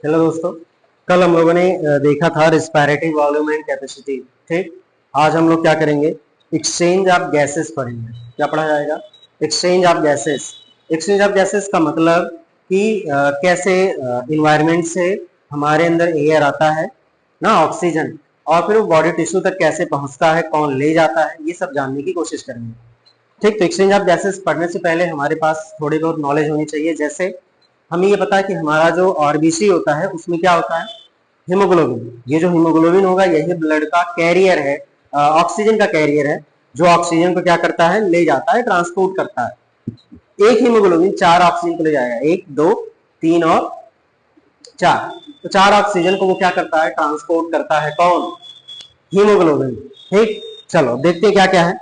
Hello दोस्तों, कल हम लोगों ने देखा था रिस्पायरेटरी वॉल्यूम एंड कैपेसिटी। ठीक, आज हम लोग क्या करेंगे, एक्सचेंज ऑफ गैसेस पढ़ेंगे। क्या पढ़ा जाएगा? Exchange of gases. Exchange of gases का मतलब कि कैसे इन्वायरमेंट से हमारे अंदर एयर आता है ना, ऑक्सीजन, और फिर वो बॉडी टिश्यू तक कैसे पहुंचता है, कौन ले जाता है, ये सब जानने की कोशिश करेंगे। ठीक, तो एक्सचेंज ऑफ गैसेस पढ़ने से पहले हमारे पास थोड़ी बहुत नॉलेज होनी चाहिए। जैसे हमें ये पता है कि हमारा जो आरबीसी होता है उसमें क्या होता है, हीमोग्लोबिन। ये जो हीमोग्लोबिन होगा यही ब्लड का कैरियर है, ऑक्सीजन का कैरियर है, जो ऑक्सीजन को क्या करता है, ले जाता है, ट्रांसपोर्ट करता है। एक हीमोग्लोबिन 4 ऑक्सीजन को ले जाएगा, 1 2 3 और 4। तो 4 ऑक्सीजन को वो क्या करता है, ट्रांसपोर्ट करता है, कौन? हीमोग्लोबिन। ठीक, चलो देखते हैं क्या क्या है।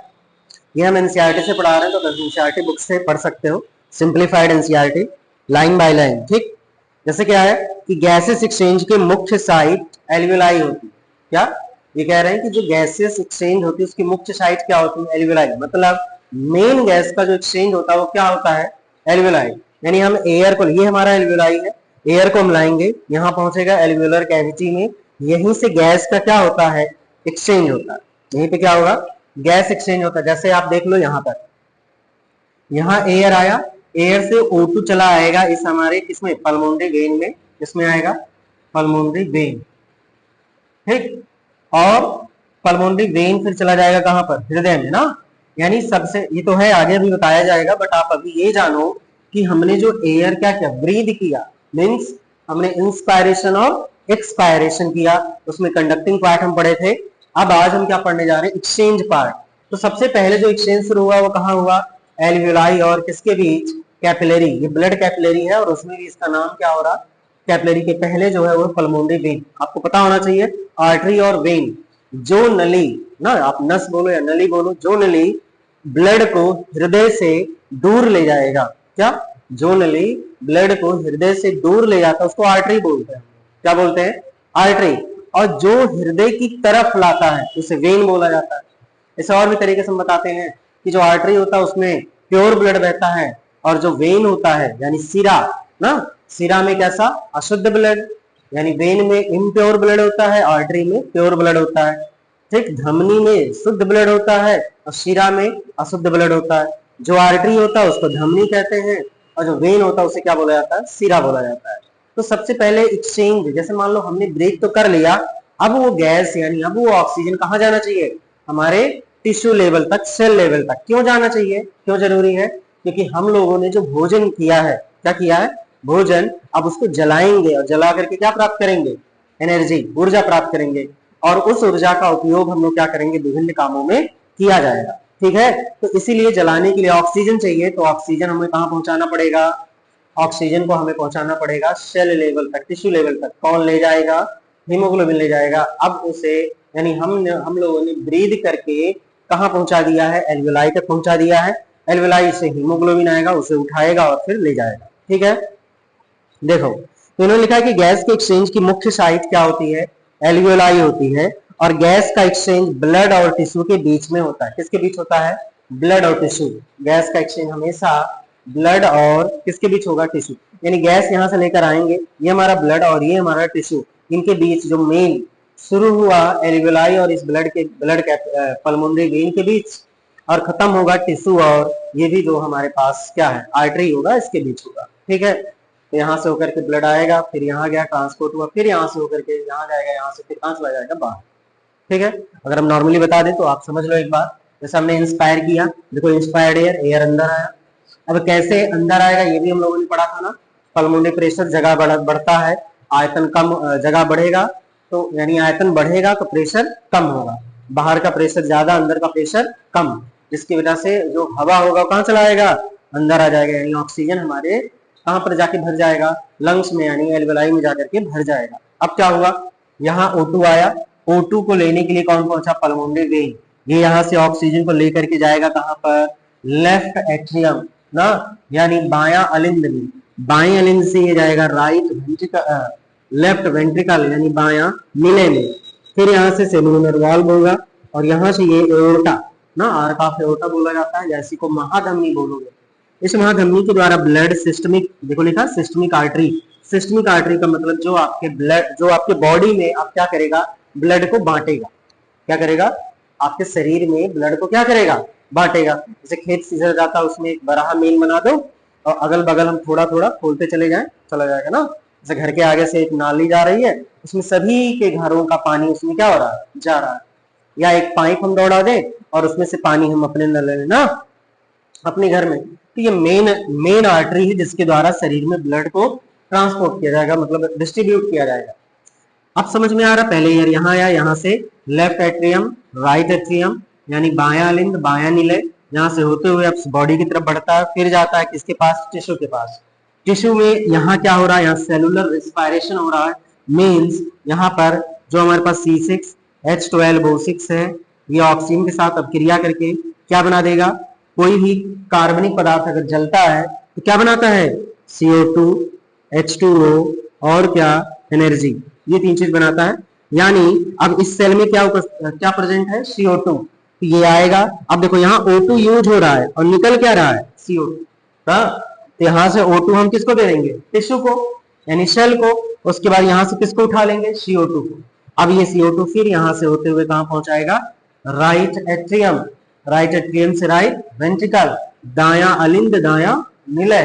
ये हम एनसीईआरटी से पढ़ा रहे हैं, तो एनसीईआरटी बुक से पढ़ सकते हो, simplified NCERT, line by line. ठीक, जैसे क्या है कि गैसेस एक्सचेंज के मुख्य साइट एल्वियोलाई होती है। क्या ये कह रहे हैं कि जो गैसेस एक्सचेंज होती है उसकी मुख्य साइट क्या होती है, एल्वियोलाई। मतलब मेन गैस का जो एक्सचेंज होता है वो क्या होता है, एल्वियोलाई। यानी हम एयर को, ये हमारा एल्वियोलाई है, एयर को हम लाएंगे, यहाँ पहुंचेगा एल्वियोलर कैविटी में, यहीं से गैस का क्या होता है, एक्सचेंज होता है। यहीं पे क्या होगा, गैस एक्सचेंज होता है। जैसे आप देख लो यहाँ पर, यहाँ एयर आया, एयर से O2 चला आएगा इस हमारे किसमें, पल्मोनरी वेन में, इसमें आएगा पल्मोनरी वेन। ठीक, और पल्मोनरी वेन फिर चला जाएगा कहां पर, हृदय में ना। यानी सबसे, ये तो है आगे भी बताया जाएगा, बट आप अभी ये जानो कि हमने जो एयर क्या किया, ब्रीद किया, मीन्स हमने इंस्पायरेशन और एक्सपायरेशन किया, उसमें कंडक्टिंग पार्ट हम पढ़े थे। अब आज हम क्या पढ़ने जा रहे हैं, एक्सचेंज पार्ट। तो सबसे पहले जो एक्सचेंज शुरू हुआ वो कहाँ हुआ, एल्वियोलाई और किसके बीच, कैपिलरी। ये ब्लड कैपिलरी है और उसमें भी इसका नाम क्या हो रहा, कैपिलरी के पहले जो है वो पल्मोनरी वेन। आपको पता होना चाहिए, आर्टरी और वेन, जो नली ना, आप नस बोलो या नली बोलो, जो नली ब्लड को हृदय से दूर ले जाएगा, क्या, जो नली ब्लड को हृदय से दूर ले जाता है उसको आर्टरी बोलते हैं। क्या बोलते हैं, आर्टरी। और जो हृदय की तरफ लाता है उसे वेन बोला जाता है। इसे और भी तरीके से हम बताते हैं कि जो आर्टरी होता है उसमें प्योर ब्लड बहता है, और जो वेन होता है यानी सिरा ना, सिरा में कैसा, अशुद्ध ब्लड। यानी वेन में इम्प्योर ब्लड होता है, आर्टरी में प्योर ब्लड होता है। ठीक, धमनी में शुद्ध ब्लड होता है और शिरा में अशुद्ध ब्लड होता है। जो आर्टरी होता है उसको धमनी कहते हैं, और जो वेन होता है उसे क्या बोला जाता है, सिरा बोला जाता है। तो सबसे पहले एक्सचेंज, जैसे मान लो हमने ब्रेक तो कर लिया, अब वो गैस यानी अब वो ऑक्सीजन कहाँ जाना चाहिए, हमारे टिश्यू लेवल तक, सेल लेवल तक। क्यों जाना चाहिए, क्यों जरूरी है, क्योंकि हम लोगों ने जो भोजन किया है, क्या किया है, भोजन, अब उसको जलाएंगे और जला करके क्या प्राप्त करेंगे, एनर्जी, ऊर्जा प्राप्त करेंगे। और उस ऊर्जा का उपयोग हम लोग क्या करेंगे, विभिन्न कामों में किया जाएगा। ठीक है, तो इसीलिए जलाने के लिए ऑक्सीजन चाहिए, तो ऑक्सीजन हमें कहाँ पहुंचाना पड़ेगा, ऑक्सीजन को हमें पहुंचाना पड़ेगा सेल लेवल तक, टिश्यू लेवल तक। कौन ले जाएगा, हीमोग्लोबिन ले जाएगा। अब उसे यानी हम लोगों ने ब्रीद करके कहाँ पहुंचा दिया है, एल्वियोलाई तक पहुंचा दिया है। एल्वियोलाई से हीमोग्लोबिन आएगा, उसे उठाएगा और फिर ले जाएगा। ठीक है, देखो तो इन्होंने लिखा है कि गैस के एक्सचेंज की मुख्य साइट क्या होती है, एल्वियोलाई होती है। और गैस का एक्सचेंज ब्लड और टिश्यू के बीच में होता है। किसके बीच होता है, ब्लड और टिश्यू। गैस का एक्सचेंज हमेशा ब्लड और किसके बीच होगा, टिश्यू। यानी गैस यहां से लेकर आएंगे, ये हमारा ब्लड और ये हमारा टिश्यू, इनके बीच जो मेन शुरू हुआ एल्वियोलाई और इस ब्लड पल्मोनरी वेन के बीच, और खत्म होगा टिश्यू और ये भी जो हमारे पास क्या है, आर्टरी होगा, इसके बीच होगा। ठीक है, तो यहाँ से होकर के ब्लड आएगा, फिर यहाँ गया, ट्रांसपोर्ट हुआ, फिर यहाँ से होकर के यहाँ जाएगा, यहाँ से फिर कहाँ चला जाएगा, बाहर। ठीक है, अगर हम नॉर्मली बता दें तो आप समझ लो एक बार, जैसे हमने इंस्पायर किया, देखो इंस्पायर्ड एयर, एयर अंदर आया। अब कैसे अंदर आएगा ये भी हम लोगों ने पढ़ा था ना, पल्मोनरी प्रेशर, जगह बढ़ता है, आयतन कम, जगह बढ़ेगा तो यानी आयतन बढ़ेगा तो प्रेशर कम होगा, बाहर का प्रेशर ज्यादा, अंदर का प्रेशर कम, जिसकी वजह से जो हवा होगा कहाँ चला आएगा, अंदर आ जाएगा। यानी ऑक्सीजन हमारे कहां पर जाके भर जाएगा, लंग्स में, यानी एल्वियोलाई में जाकर के भर जाएगा। अब क्या हुआ, यहाँ O2 आया, O2 को लेने के लिए कौन पहुंचा, पल्मोनरी वेन। ये यहाँ से ऑक्सीजन को लेकर के जाएगा कहां पर, लेफ्ट एट्रियम ना, यानी बाया अलिंद में। बाएं अलिंद से ये जाएगा राइट वेंट्रिकल, लेफ्ट वेंट्रिकल यानी बाया मिले में। फिर यहाँ से सेलुलर वाल्व होगा, और यहाँ से ये एओर्टा ना, आर्क ऑफ एओर्टा बोला जाता है, जैसी को महाधमनी बोलोगे। इस महाधमनी के द्वारा ब्लड सिस्टमिक, देखो लिखा सिस्टमिक आर्टरी, सिस्टमिक आर्टरी का मतलब जो आपके ब्लड, जो आपके बॉडी में आप क्या करेगा, ब्लड को बांटेगा। क्या करेगा, आपके शरीर में ब्लड को क्या करेगा, बांटेगा। जैसे खेत सींचा जाता है उसमें एक बड़ा मेन बना दो और अगल बगल हम थोड़ा थोड़ा खोलते चले जाएं, चला जाएगा ना। जैसे घर के आगे से एक नाली जा रही है, उसमें सभी के घरों का पानी उसमें क्या हो रहा है, जा रहा है। या एक पाइप हम दौड़ा दें और उसमें से पानी हम अपने नल में ना, अपने घर में। तो ये मेन आर्टरी है जिसके द्वारा शरीर में ब्लड को ट्रांसपोर्ट किया जाएगा, मतलब डिस्ट्रीब्यूट किया जाएगा। अब समझ में आ रहा, पहले यार यहाँ आया, यहाँ से लेफ्ट एट्रियम, राइट एट्रियम, यानी बायां लिंब, बायां निलय, यहाँ से होते हुए अब बॉडी की तरफ बढ़ता है, फिर जाता है किसके पास, टिश्यू के पास। टिश्यू में यहाँ क्या हो रहा है, यहाँ सेलुलर रेस्पिरेशन हो रहा है। मीन्स यहाँ पर जो हमारे पास C6H12O6 है, ये ऑक्सीजन के साथ अब क्रिया करके क्या बना देगा, कोई भी कार्बनिक पदार्थ अगर जलता है तो क्या बनाता है, CO2, H2O और क्या, एनर्जी, ये तीन चीज बनाता है। यानी अब इस सेल में क्या प्रेजेंट है, CO2, तो ये आएगा। अब देखो यहाँ O2 यूज हो रहा है और निकल क्या रहा है, CO2। तो यहाँ से O2 हम किसको दे देंगे, टिश्यू को, यानी सेल को। उसके बाद यहाँ से किसको उठा लेंगे, CO2 को। अब ये CO2 फिर यहाँ से होते हुए कहां पहुंचाएगा, राइट एट्रियम, राइट एट्रियम से राइट वेंट्रिकल, दाया अलिंद, दाया निलय,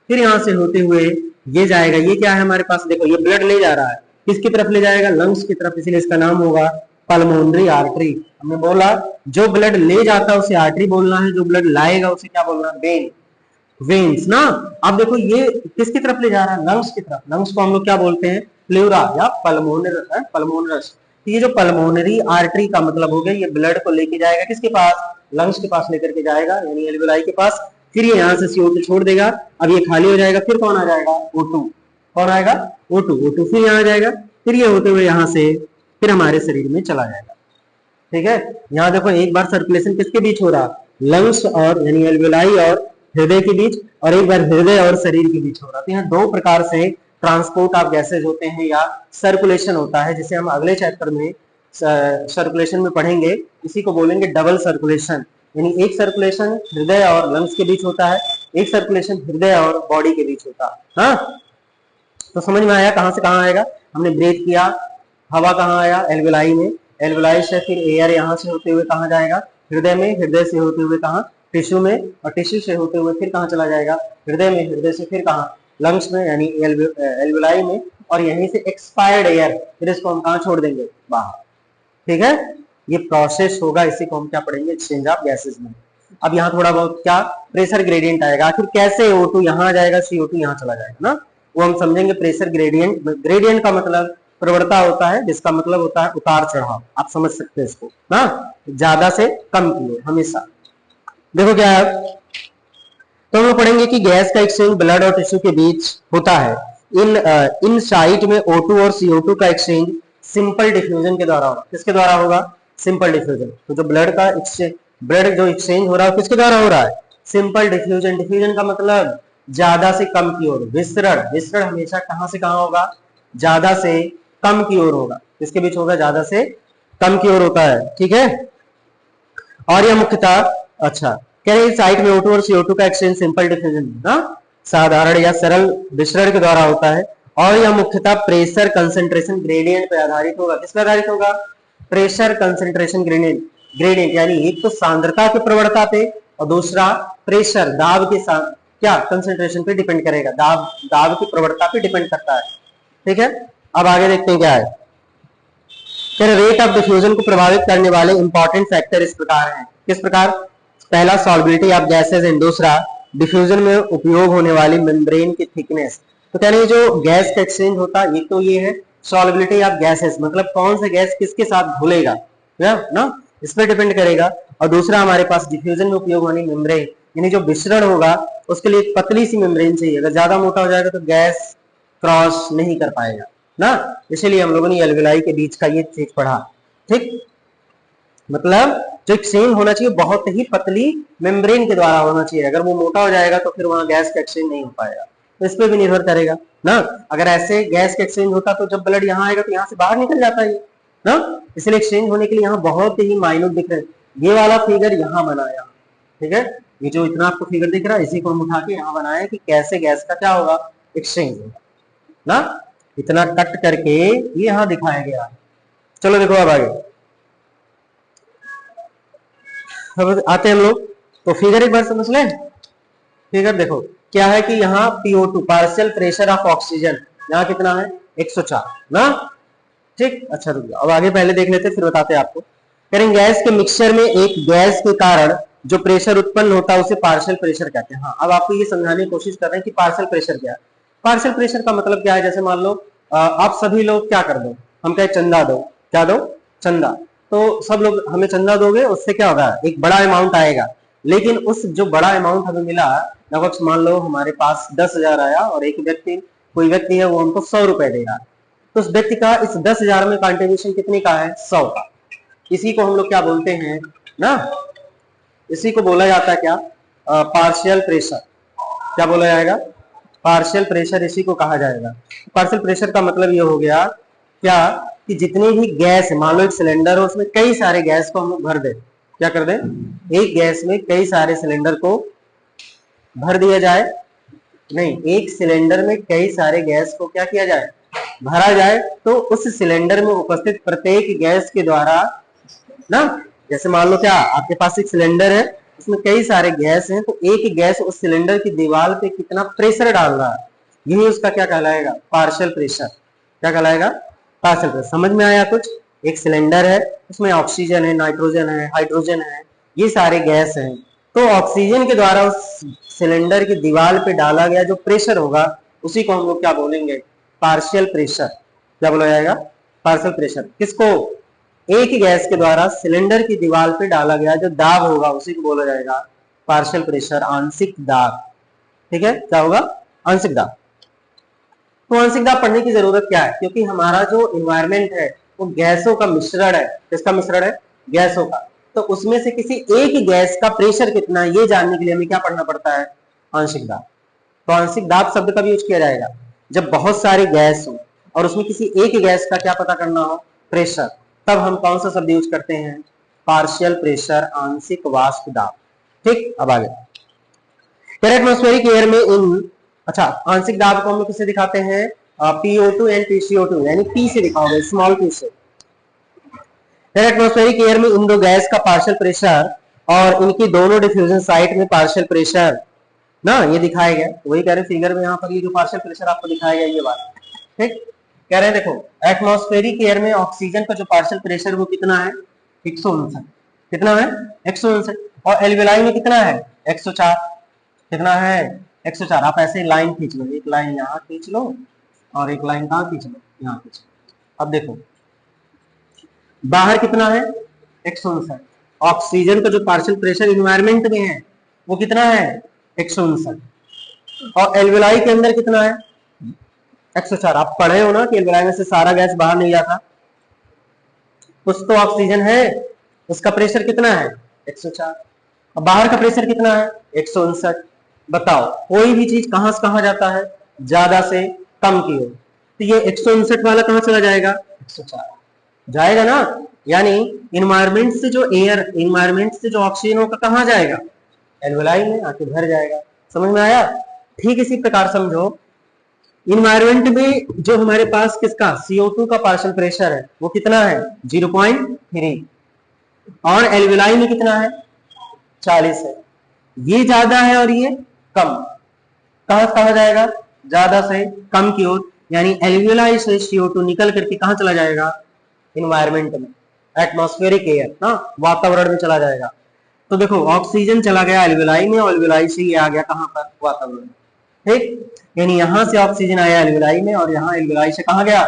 फिर यहाँ से होते हुए ये जाएगा। ये क्या है हमारे पास, देखो ये ब्लड ले जा रहा है, किसकी तरफ ले जाएगा, लंग्स की तरफ, इसलिए इसका नाम होगा पल्मोनरी आर्टरी। हमने बोला जो ब्लड ले जाता है उसे आर्टरी बोलना है, जो ब्लड लाएगा उसे क्या बोलना है, वेन, वेन्स ना। अब देखो ये किसकी तरफ ले जा रहा है, लंग्स की तरफ। लंग्स को हम लोग क्या बोलते हैं, प्लूरा या पल्मोनरस। ये जो पल्मोनरी आर्टरी का मतलब हो गया, ये ब्लड को लेके जाएगा किसके पास, लंग्स के पास लेकर के जाएगा, यानी एल्वेलाई के पास। फिर ये यहाँ से CO2 छोड़ देगा, अब ये खाली हो जाएगा, फिर कौन आ जाएगा, O2। कौन आएगा, O2 फिर यहाँ आ जाएगा, फिर ये होते हुए यहाँ से फिर हमारे शरीर में चला जाएगा। ठीक है, यहाँ देखो एक बार सर्कुलेशन किसके बीच हो रहा, लंग्स और यानी एल्वेलाई और हृदय के बीच, और एक बार हृदय और शरीर के बीच हो रहा। तो यहाँ दो प्रकार से ट्रांसपोर्ट ऑफ गैसेज होते हैं या सर्कुलेशन होता है, जिसे हम अगले चैप्टर में सर्कुलेशन में पढ़ेंगे। इसी को बोलेंगे डबल सर्कुलेशन, यानी एक सर्कुलेशन हृदय और लंग्स के बीच होता है, एक सर्कुलेशन हृदय और बॉडी के बीच होता है। हाँ, तो समझ में आया कहां से कहां आएगा, हमने ब्रेथ किया, हवा कहां आया, एल्वेलाई में, एल्वेलाई से फिर एयर यहाँ से होते हुए कहां जाएगा, हृदय में, हृदय से होते हुए कहां, टिश्यू में, और टिश्यू से होते हुए फिर कहां चला जाएगा, हृदय में, हृदय से फिर कहां, लंग्स में, यानी एल्वेलाई में, और यहीं से एक्सपायर्ड एयर फिर इसको हम कहां छोड़ देंगे, बाहर। ठीक है, ये प्रोसेस होगा, इसी को हम क्या पढ़ेंगे, एक्सचेंज ऑफ गैसेज में। अब यहाँ थोड़ा बहुत क्या प्रेशर ग्रेडियंट आएगा, आखिर कैसे O2 यहाँ आ जाएगा, CO2 यहाँ चला जाएगा ना, वो हम समझेंगे। प्रेशर ग्रेडियंट, ग्रेडियंट का मतलब प्रवणता होता है, जिसका मतलब होता है उतार चढ़ाव, आप समझ सकते हैं इसको ना, ज्यादा से कम की ओर हमेशा। देखो क्या है, तो हम पढ़ेंगे कि गैस का एक्सचेंज ब्लड और टिश्यू के बीच होता है। इन साइट में O2 और CO2 का एक्सचेंज सिंपल डिफ्यूजन के द्वारा होगा। किसके द्वारा होगा, सिंपल डिफ्यूजन। तो जो ब्लड का एक्सचेंज, ब्लड जो एक्सचेंज हो रहा है किसके द्वारा हो रहा है, सिंपल डिफ्यूजन। डिफ्यूजन का मतलब ज्यादा से कम की ओर। विसरण, विसरण हमेशा कहां से कहां होगा, ज्यादा से कम की ओर होगा। किसके बीच होगा, ज्यादा से कम की ओर होता है। ठीक है, और यह मुख्यतः, अच्छा कह रहे हैं साइट में O2 और CO2 का एक्सचेंज सिंपल डिफ्यूजन साधारण या सरल विसरण के द्वारा होता है, और यह मुख्यतः प्रेशर कंसंट्रेशन ग्रेडियंट पर आधारित होगा। किस पर आधारित होगा, प्रेशर कंसंट्रेशन ग्रेडियंट। ग्रेडियंट यानी एक तो सांद्रता की प्रवणता पे और दूसरा प्रेशर, दाब के साथ क्या कंसंट्रेशन पे डिपेंड करेगा, दाब की प्रवणता पे डिपेंड करता है। ठीक है, अब आगे देखते हैं क्या है। रेट ऑफ डिफ्यूजन को प्रभावित करने वाले इंपॉर्टेंट फैक्टर इस प्रकार हैं। किस प्रकार, पहला सॉल्बिलिटी ऑफ गैसेज एंड दूसरा डिफ्यूजन में उपयोग होने वाली मेम्ब्रेन की थिकनेस। तो कह रहे जो गैस का एक्सचेंज होता है, एक तो ये है सॉल्बिलिटी ऑफ गैसेज, मतलब कौन सा गैस किसके साथ घुलेगा ना, इस पर डिपेंड करेगा। और दूसरा हमारे पास डिफ्यूजन में उपयोग होने मेम्ब्रेन, यानी जो मिश्रण होगा उसके लिए एक पतली सी मेम्ब्रेन चाहिए। अगर ज्यादा मोटा हो जाएगा तो गैस क्रॉस नहीं कर पाएगा ना, इसीलिए हम लोगों ने एल्वेलाई के बीच का ये चीज पढ़ा। ठीक, मतलब जो एक्सचेंज होना चाहिए बहुत ही पतली मेम्ब्रेन के द्वारा होना चाहिए। अगर वो मोटा हो जाएगा तो फिर वहां गैस का एक्सचेंज नहीं हो पाएगा, तो इस पे भी निर्भर करेगा ना। अगर ऐसे गैस का एक्सचेंज होता तो जब ब्लड यहाँ आएगा तो यहाँ से बाहर निकल जाता है ना, इसलिए एक्सचेंज होने के लिए यहाँ बहुत ही माइन्यूट दिख रहे हैं। ये वाला फिगर यहाँ बनाया, ठीक है, ये जो इतना आपको फिगर दिख रहा है इसी को हम उठा के यहाँ बनाया कि कैसे गैस का क्या होगा, एक्सचेंज होगा। ना, इतना कट करके ये यहां दिखाया गया। चलो देखो अब आगे, अब आते हैं हम लोग, तो फिगर एक बार समझ लें। फिगर देखो क्या है कि यहाँ PO2 partial pressure of oxygen यहाँ कितना है 104 ना, ठीक। अच्छा रुक जाओ, अब आगे पहले देख लेते फिर बताते हैं आपको। करें गैस के मिक्सचर में एक गैस के कारण जो प्रेशर उत्पन्न होता है उसे पार्शियल प्रेशर कहते हैं। हाँ, अब आपको ये समझाने की कोशिश कर रहे हैं कि पार्शियल प्रेशर क्या है। पार्शियल प्रेशर का मतलब क्या है, जैसे मान लो आप सभी लोग क्या कर दो, हम कहे चंदा दो, क्या दो, चंदा, तो सब लोग हमें चंदा दोगे, उससे क्या होगा, एक बड़ा अमाउंट आएगा। लेकिन उस जो बड़ा अमाउंट हमें मिला, लगभग मान लो हमारे पास 10,000 आया और एक व्यक्ति, कोई व्यक्ति है वो हमको 100 रुपए देगा, तो उस व्यक्ति का इस 10,000 में कंट्रीब्यूशन कितने का है, 100 का। इसी को हम लोग क्या बोलते हैं ना, इसी को बोला जाता है क्या, पार्शियल प्रेशर। क्या बोला जाएगा, पार्शियल प्रेशर, इसी को कहा जाएगा। पार्शियल प्रेशर का मतलब ये हो गया क्या कि जितनी भी गैस, मान लो एक सिलेंडर हो, उसमें कई सारे गैस को हम लोग भर दें, क्या कर दें, एक गैस में कई सारे सिलेंडर को भर दिया जाए, नहीं, एक सिलेंडर में कई सारे गैस को क्या किया जाए, भरा जाए, तो उस सिलेंडर में उपस्थित प्रत्येक गैस के द्वारा ना, जैसे मान लो क्या आपके पास एक सिलेंडर है, उसमें कई सारे गैस हैं, तो एक गैस उस सिलेंडर की दीवार पे कितना प्रेशर डाल रहा है, यही उसका क्या कहलाएगा, पार्शियल प्रेशर। क्या कहलाएगा, पार्शियल प्रेशर। समझ में आया कुछ, एक सिलेंडर है, उसमें ऑक्सीजन है, नाइट्रोजन है, हाइड्रोजन है, ये सारे गैस हैं, तो ऑक्सीजन के द्वारा उस सिलेंडर की दीवार पे डाला गया जो प्रेशर होगा, उसी को हम लोग क्या बोलेंगे, पार्शियल प्रेशर। क्या बोला जाएगा, पार्शियल प्रेशर। किसको, एक गैस के द्वारा सिलेंडर की दीवार पे डाला गया जो दाब होगा, उसी को बोला जाएगा पार्शियल प्रेशर, आंशिक दाब। ठीक है, क्या होगा, आंशिक दाब। तो आंशिक दाब पढ़ने की जरूरत क्या है, क्योंकि हमारा जो इन्वायरमेंट है वो गैसों का मिश्रण है। किसका मिश्रण है, गैसों का। तो उसमें से किसी एक गैस का प्रेशर कितना है, ये जानने के लिए हमें क्या पढ़ना पड़ता है, आंशिक दाब। तो आंशिक दाब शब्द का भी यूज किया जाएगा जब बहुत सारी गैस हो और उसमें किसी एक गैस का क्या पता करना हो, प्रेशर, तब हम कौन सा शब्द यूज करते हैं, पार्शियल प्रेशर, आंशिक वाष्प दाब। ठीक, अब आगे, एटमॉस्फेरिक एयर में इन, अच्छा आंशिक दाब को हम लोग किससे दिखाते हैं, PO2 एंड PCO2, यानी P से दिखाओगे, स्मॉल p से। एटमॉस्फेरिक एयर में इन दो गैस का पार्शियल प्रेशर और इनकी दोनों डिफ्यूजन साइट में पार्शियल प्रेशर ना, ये दिखाया गया। वही कह रहे फिगर में यहाँ पर ये जो पार्शियल प्रेशर आपको दिखाया गया, ये बात ठीक कह रहे हैं। देखो एटमॉस्फेरिक एयर में ऑक्सीजन का जो पार्शियल प्रेशर वो कितना है, 159। कितना है, 159। और एल्विलाई में कितना है, 104। कितना है, 104। आप ऐसे लाइन खींच लो, एक लाइन यहाँ खींच लो और एक लाइन कहाँ खींच लो, यहाँ खींच लो। अब देखो बाहर कितना है, 159। ऑक्सीजन का जो पार्शियल प्रेशर इन्वायरमेंट में है वो कितना है, 159। और एल्विलाई के अंदर कितना है, 104। आप पढ़े हो ना कि एल्विलाई में से सारा गैस बाहर नहीं जाता, कुछ तो ऑक्सीजन है, उसका प्रेशर कितना है, 104। और बाहर का प्रेशर कितना है, 159। बताओ कोई भी चीज कहां से कहां जाता है, ज्यादा से कम की ओर, तो ये 159 वाला कहां चला जाएगा, 104 जाएगा ना। यानी इन्वायरमेंट से जो एयर, इन्वायरमेंट से जो ऑक्सीजन होगा कहां जाएगा, एल्विलाई में आके भर जाएगा। समझ में आया। ठीक इसी प्रकार समझो, इन्वायरमेंट में जो हमारे पास किसका, CO2 का पार्शियल प्रेशर है वो कितना है, 0.3। और एल्विलाई में कितना है, 40 है। ये ज्यादा है और ये कम, कहां जाएगा, ज्यादा से कम की ओर। यानी एल्विलाई से CO2 निकल करके कहां चला जाएगा, इन्वायरमेंट में, एटमॉस्फेरिक एयर ना, वातावरण में चला जाएगा। तो देखो ऑक्सीजन चला गया एल्विलाई में और एल्विलाई से ये आ गया कहां पर, वातावरण में। ठीक, यानी यहां से ऑक्सीजन आया एल्विलाई में और यहाँ एल्विलाई से कहां गया,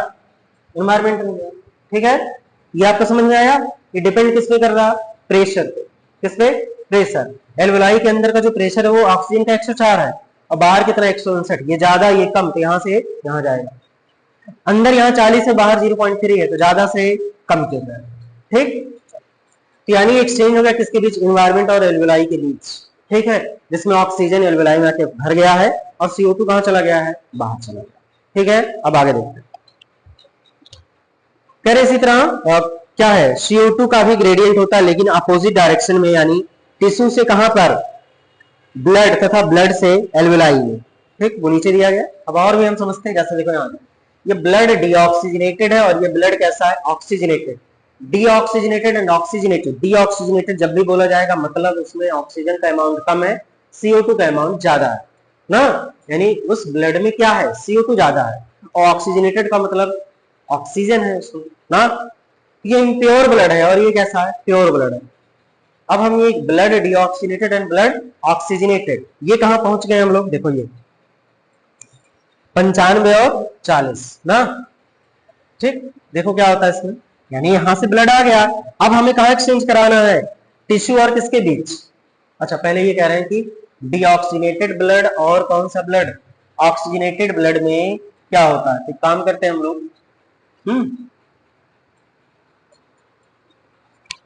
इन्वायरमेंट में गया। ठीक है, ये आपको समझ में आया। ये डिपेंड किस पे कर रहा, प्रेशर पे। किस पे, प्रेशर। एल्विलाई के अंदर का जो प्रेशर है वो ऑक्सीजन का 104 है और बाहर कितना, 159। ये ज्यादा ये कम, तो यहाँ से यहाँ जाएगा। अंदर यहाँ 40 है, बाहर 0.3 है, तो ज्यादा से कम के अंदर। ठीक, तो यानी एक्सचेंज हो गया किसके बीच, इन्वायरमेंट और एल्विलाई के बीच। ठीक है, जिसमें ऑक्सीजन एल्विलाई में आके भर गया है और CO2 कहां चला गया है, बाहर चला गया। ठीक है, अब आगे देखते हैं। कह रहे इसी तरह क्या है, CO2 का भी ग्रेडियंट होता है लेकिन अपोजिट डायरेक्शन में, यानी टिश्यू से कहां पर, ब्लड तथा ब्लड से एल्विलाई में। ठीक, वो नीचे दिया गया। अब और भी हम समझते हैं, जैसे देखो यहाँ ये ब्लड डीऑक्सीजनेटेड है और ये ब्लड कैसा है, oxygenated. Deoxygenated and oxygenated, deoxygenated जब भी बोला जाएगा मतलब उसमें ऑक्सीजन का अमाउंट कम है, CO2 का अमाउंट ज्यादा है ना, यानी उस ब्लड में क्या है, CO2 ज्यादा है। और ऑक्सीजनेटेड का मतलब ऑक्सीजन है उसमें ना, ये इम्प्योर ब्लड है और ये कैसा है, प्योर ब्लड है। अब हम ये blood deoxygenated and blood oxygenated, ये कहां पहुंच गए हम लोग, देखो ये 95 और 40 ना, ठीक। देखो क्या होता है इसमें, यानी यहां से ब्लड आ गया, अब हमें कहां एक्सचेंज कराना है, टिश्यू और किसके बीच। अच्छा पहले ये कह रहे हैं कि डीऑक्सीनेटेड ब्लड और कौन सा ब्लड, ऑक्सीजनेटेड ब्लड में क्या होता है, तो काम करते हैं हम लोग,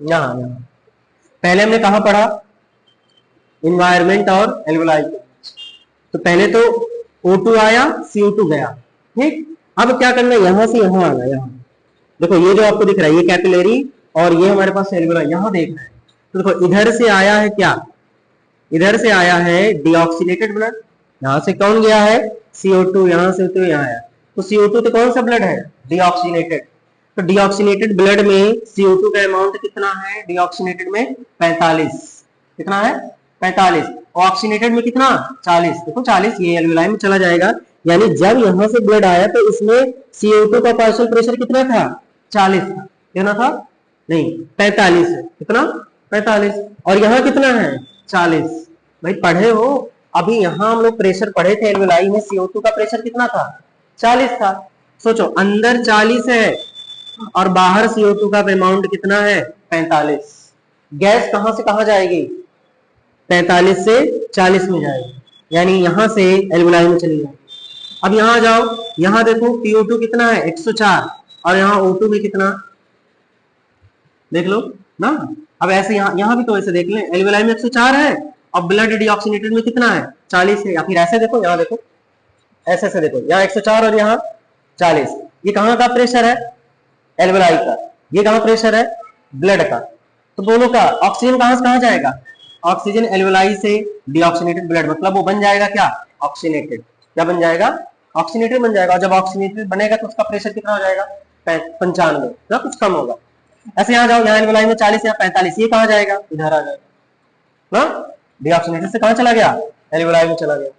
यहां पहले हमने कहा पढ़ा, इन्वायरमेंट और एल्वोलाई। तो पहले तो O2 आया, CO2 गया, ठीक। अब क्या करना है, यहां से यहां आना, यहां देखो ये जो आपको दिख रहा है ये कैपिलरी और ये हमारे पास एल्वोलाई, यहां देखना है। तो देखो इधर से आया है क्या, इधर से आया है डीऑक्सीनेटेड ब्लड, यहां से कौन गया है, CO2, यहां से तो यहां आया, तो CO2 तो कौन सा ब्लड है, डीऑक्सीनेटेड। तो डीऑक्सीनेटेड ब्लड में CO2 का अमाउंट कितना है, डीऑक्सीनेटेड में 45, कितना है 45, ऑक्सीनेटेड में कितना 40, देखो 40 ये एल्वोलाई में चला जाएगा, यानी जब यहां से ब्लड आया तो इसमें CO2 का पार्शियल प्रेशर कितना था, 40 था, कितना था, नहीं 45 है, कितना 45, और यहाँ कितना है 40। भाई पढ़े हो, अभी यहाँ हम लोग प्रेशर पढ़े थे एल्वोलाई में, CO2 का प्रेशर कितना था, 40 था। सोचो अंदर 40 है और बाहर CO2 का अमाउंट कितना है, 45। गैस कहां से कहां जाएगी, 45 से 40 में जाएगी, यानी यहां से एल्वोलाई में चली जाएगी। अब यहां जाओ, यहां देखो PO2 कितना है 104 और यहाँ O2 में कितना, देख लो ना। अब ऐसे यहाँ भी तो ऐसे देख लें, एल्वोलाई में 104 है और ब्लड डीऑक्सीनेटेड में कितना है 40 है, या फिर ऐसे देखो, यहाँ देखो ऐसे ऐसे देखो, यहाँ 104 और यहाँ 40, ये कहाँ का प्रेशर है, एल्वोलाई का, ये कहाँ प्रेशर है, ब्लड का। तो दोनों का ऑक्सीजन कहां से कहां जाएगा, ऑक्सीजन एल्वोलाई से डीऑक्सीनेटेड ब्लड, मतलब वो बन जाएगा क्या, ऑक्सीनेटेड, क्या बन जाएगा, ऑक्सीनेटेड बन जाएगा। और जब ऑक्सीनेटेड बनेगा तो उसका प्रेशर कितना हो जाएगा, 95 ना, कुछ कम होगा। ऐसे यहाँ जाओ, यहाँ एल्वोलाई में 40 या 45, ये कहां जाएगा, इधर आ जाएगा ना, डीऑक्सीनेटेड से कहां चला गया, एल्वोलाई में चला गया।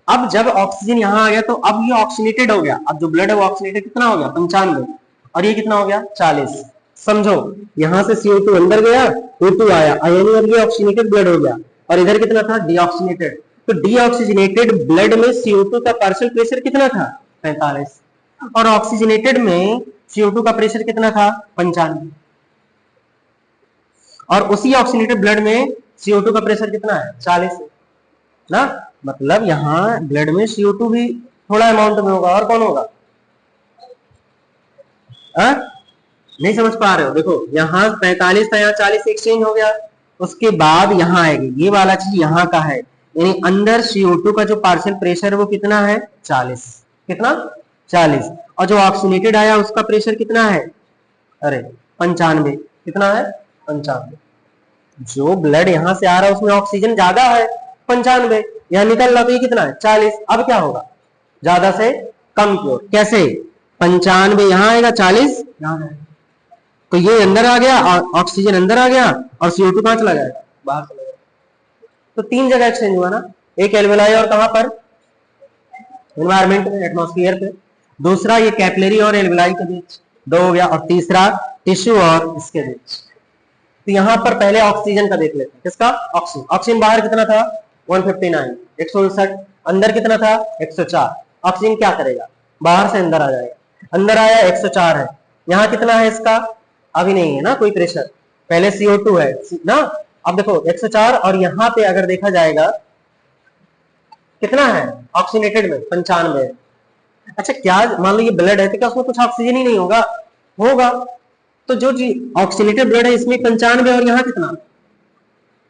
अब जब ऑक्सीजन यहाँ आ गया तो अब ये ऑक्सीनेटेड हो गया, अब जो ब्लड है वो ऑक्सीनेटेड कितना हो गया 95, और ये कितना हो गया 40। समझो यहां से CO2 अंदर गया, O2 आया, यानी अब ये ऑक्सीनेटेड ब्लड हो गया, और इधर कितना था डीऑक्सीनेटेड। तो डीऑक्सीजनेटेड ब्लड में CO2 का पार्शियल प्रेशर कितना था 45, और ऑक्सीजनेटेड में CO2 का प्रेशर कितना था 95, और उसी ऑक्सीनेटेड ब्लड में CO2 का प्रेशर कितना है 40 ना, मतलब यहाँ ब्लड में CO2 भी थोड़ा अमाउंट में होगा, और कौन होगा, नहीं समझ पा रहे हो, देखो यहाँ 45 था, यहाँ 40 एक्सचेंज हो गया, उसके बाद यहाँ आएगी ये वाला चीज यहाँ का है, यानी अंदर CO2 का जो पार्शियल प्रेशर है वो कितना है 40, कितना 40, और जो ऑक्सीनेटेड आया उसका प्रेशर कितना है, अरे 95, कितना है 95। जो ब्लड यहां से आ रहा है उसमें ऑक्सीजन ज्यादा है 95, यहाँ निकल रहा तो ये कितना है 40। अब क्या होगा, ज्यादा से कम की ओर, कैसे 95 यहाँ आएगा 40 यहाँ आएगा, तो ये अंदर आ गया, ऑक्सीजन अंदर आ गया और CO2 कहां चला जाएगा, बाहर चला जाएगा। तो तीन जगह एक्सचेंज हुआ ना, एक एल्वोलाई और कहां पर, एनवायरमेंट में, एटमॉस्फेयर पे, दूसरा ये कैपिलरी और एल्वोलाई के बीच, दो हो गया, और तीसरा टिश्यू और इसके बीच। तो यहां पर पहले ऑक्सीजन का देख लेते हैं, किसका, ऑक्सीजन। ऑक्सीजन बाहर कितना था 159, 159, अंदर कितना था 104। ऑक्सीजन क्या करेगा, बाहर से अंदर आ जाएगा, अंदर आया 104 है, यहाँ कितना है इसका, अभी नहीं है ना कोई प्रेशर, पहले CO2 है ना। अब देखो 104 और यहाँ पे अगर देखा जाएगा कितना है ऑक्सीनेटेड में 95 है। अच्छा क्या मान लो ये ब्लड है तो क्या उसमें कुछ ऑक्सीजन ही नहीं होगा, होगा, तो जो ऑक्सीनेटेड ब्लड है इसमें 95 और यहाँ कितना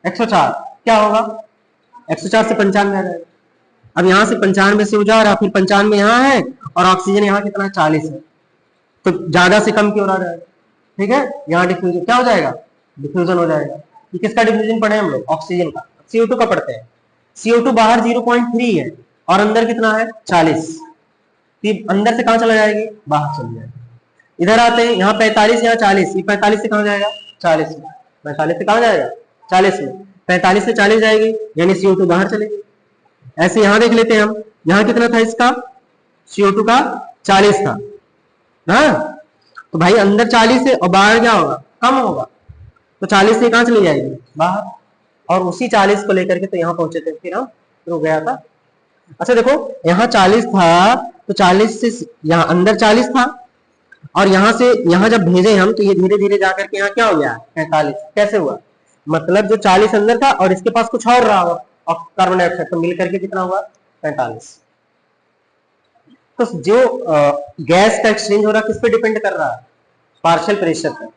104, क्या होगा 104 से 95 आ जाएगा। अब यहाँ से 95 से जा रहा, फिर 95 यहाँ है और ऑक्सीजन यहाँ कितना 40 है, तो ज्यादा से कम की ओर आ जाएगा, ठीक है। यहाँ डिफ्यूजन क्या हो जाएगा, डिफ्यूजन हो जाएगा। ये किसका डिफ्यूजन पढ़े हम लोग, ऑक्सीजन का। CO2 का पढ़ते हैं, CO2 बाहर 0.3 है और अंदर कितना है 40, तो ये अंदर से कहां चला जाएगी, बाहर चली जाएगी। इधर आते हैं, यहाँ 45 यहाँ 40, ये 45 से कहां जाएगा 40 में, 45 से कहां जाएगा 40 में, 45 से 40 जाएगी यानी CO2 बाहर चलेगी। ऐसे यहां देख लेते हैं हम, यहाँ कितना था इसका CO2 का 40 था ना, तो भाई अंदर 40 है और बाहर क्या होगा, कम होगा, तो 40 से कहां चली जाएगी बाहर, और उसी 40 को लेकर के तो यहाँ पहुंचे थे, फिर हम रुक गया था। अच्छा देखो यहाँ 40 था तो 40 से यहाँ अंदर 40 था और यहाँ से यहाँ जब भेजे हम तो ये धीरे धीरे जाकर के यहाँ क्या हो गया 45, कैसे हुआ, मतलब जो 40 अंदर था और इसके पास कुछ और रहा हुआ और कार्बन डाइऑक्साइड तो मिल करके कितना हुआ 45। तो जो गैस का एक्सचेंज हो रहा है किस पे डिपेंड कर रहा है, पार्शियल प्रेशर पर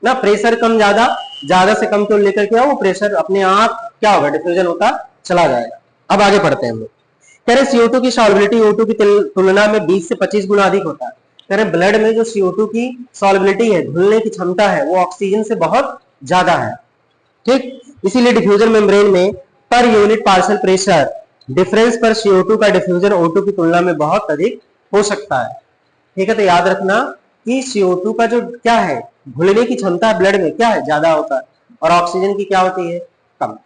ना, प्रेशर कम ज्यादा, ज्यादा से कम को लेकर के वो प्रेशर अपने आप क्या होगा डिफ्यूजन होता चला जाएगा। अब आगे बढ़ते हैं हम लोग, कह रहे CO2 की सॉल्युबिलिटी O2 की तुलना में 20 से 25 गुना अधिक होता है। कह रहे ब्लड में जो CO2 की सॉल्युबिलिटी है, घुलने की क्षमता है, वो ऑक्सीजन से बहुत ज्यादा है, ठीक, इसीलिए डिफ्यूजन मेम्ब्रेन में per unit partial pressure difference पर CO2 का डिफ्यूजन O2 की तुलना में बहुत अधिक हो सकता है। ठीक है, तो याद रखना कि CO2 का जो क्या है घुलने की क्षमता ब्लड में क्या है ज्यादा होता है और ऑक्सीजन की क्या होती है कम।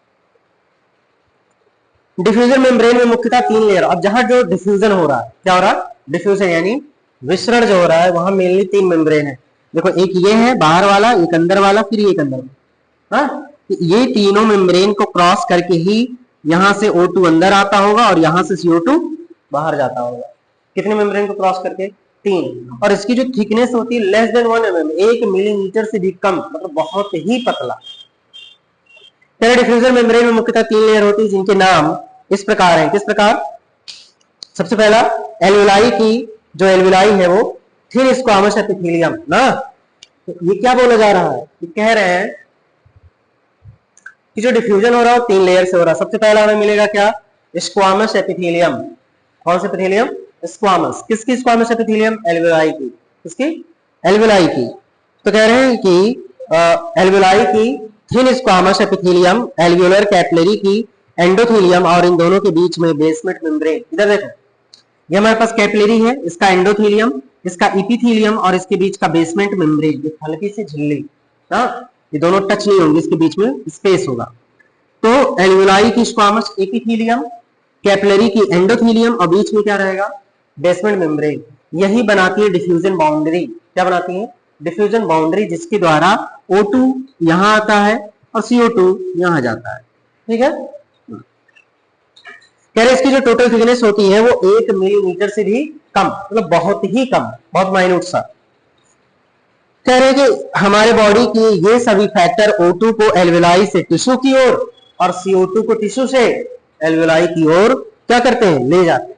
डिफ्यूजन मेम्ब्रेन में मुख्यतः 3 लेयर, अब जहां जो डिफ्यूजन हो रहा है, क्या हो रहा है डिफ्यूजन यानी विसरण जो हो रहा है, वहां मेनली 3 मेम्ब्रेन है। देखो एक ये है बाहर वाला, एक अंदर वाला, फिर ये एक अंदर वाला, ये तीनों मेम्ब्रेन को क्रॉस करके ही यहां से O2 अंदर आता होगा और यहां से CO2 बाहर जाता होगा। कितने मेम्ब्रेन को क्रॉस करके 3, और इसकी जो थिकनेस होती है लेस देन 1 mm, 1 मिलीमीटर से भी कम, मतलब बहुत ही पतला। डिफ्यूजन मेम्ब्रेन में मुख्यतः 3 लेयर होती है जिनके नाम इस प्रकार हैं, किस प्रकार, सबसे पहला एल्विलाई की जो एल्विलाई है वो थिन स्क्वामस एपिथेलियम ना, तो ये क्या बोला जा रहा है, ये कह रहे हैं कि जो डिफ्यूजन हो रहा है 3 लेयर से हो रहा है। सबसे पहला हमें मिलेगा क्या, स्क्वामस एपिथेलियम, कौन सा एपिथेलियम, स्क्वामस, किसकी स्क्वामस एपिथेलियम, एल्विलाई की, किसकी, एल्विलाई की। तो कह रहे हैं कि एल्विलाई की thin squamous epithelium, alveolar capillary की एंडोथेलियम, और इन दोनों के बीच में बेसमेंट मेम्ब्रेन। इधर देखो ये हमारे पास कैपिलरी है, इसका एंडोथेलियम, इसका एपिथेलियम और इसके बीच का बेसमेंट मेम्ब्रेन, ये हल्की सी झिल्ली ना, ये दोनों टच नहीं होंगे, इसके बीच में स्पेस होगा। तो एल्वियोलाई की स्क्वामस एपिथेलियम, कैपिलरी की एंडोथेलियम और बीच में क्या रहेगा बेसमेंट मेम्ब्रेन, यही बनाती है डिफ्यूजन बाउंड्री। क्या बनाती है, डिफ्यूजन बाउंड्री, जिसके द्वारा O2 यहां आता है और CO2 यहां जाता है। ठीक है, कह रहे इसकी जो टोटल थिकनेस होती है वो 1 मिलीमीटर से भी कम, मतलब बहुत ही कम, बहुत माइन्यूट सा। कह रहे कि हमारे बॉडी की ये सभी फैक्टर O2 को एल्वियोलाई से टिश्यू की ओर और CO2 को टिश्यू से एल्वियोलाई की ओर क्या करते हैं, ले जाते हैं।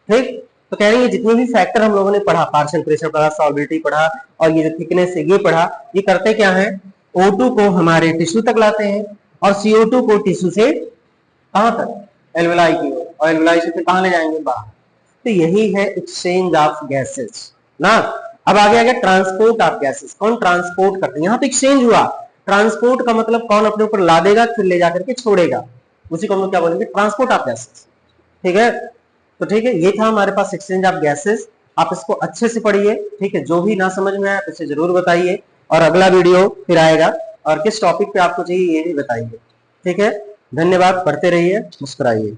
ठीक, तो कह रहे हैं जितने भी फैक्टर हम लोगों ने पढ़ा, पार्शियल प्रेशर पढ़ा, सॉल्युबिलिटी पढ़ा और ये जो थिकनेस है ये पढ़ा, ये करते क्या है, O2 को हमारे टिश्यू तक लाते हैं और CO2 को टिश्यू से कहां तक, एल्वियोलाई की ओर, और एल्वियोलाई से फिर कहां ले जाएंगे, बाहर। तो यही है एक्सचेंज ऑफ गैसेस ना। अब आगे आ गया ट्रांसपोर्ट ऑफ गैसेस, कौन ट्रांसपोर्ट करते हैं, यहाँ पे एक्सचेंज हुआ, ट्रांसपोर्ट का मतलब कौन अपने ऊपर लादेगा फिर ले जाकर के छोड़ेगा, उसी को हम लोग क्या बोलेंगे, ट्रांसपोर्ट ऑफ गैसेस। ठीक है, तो ठीक है, ये था हमारे पास एक्सचेंज ऑफ गैसेस। आप इसको अच्छे से पढ़िए, ठीक है, जो भी ना समझ में आया उसे जरूर बताइए और अगला वीडियो फिर आएगा और किस टॉपिक पे आपको चाहिए ये भी बताइए। ठीक है, धन्यवाद, पढ़ते रहिए, मुस्कुराइए।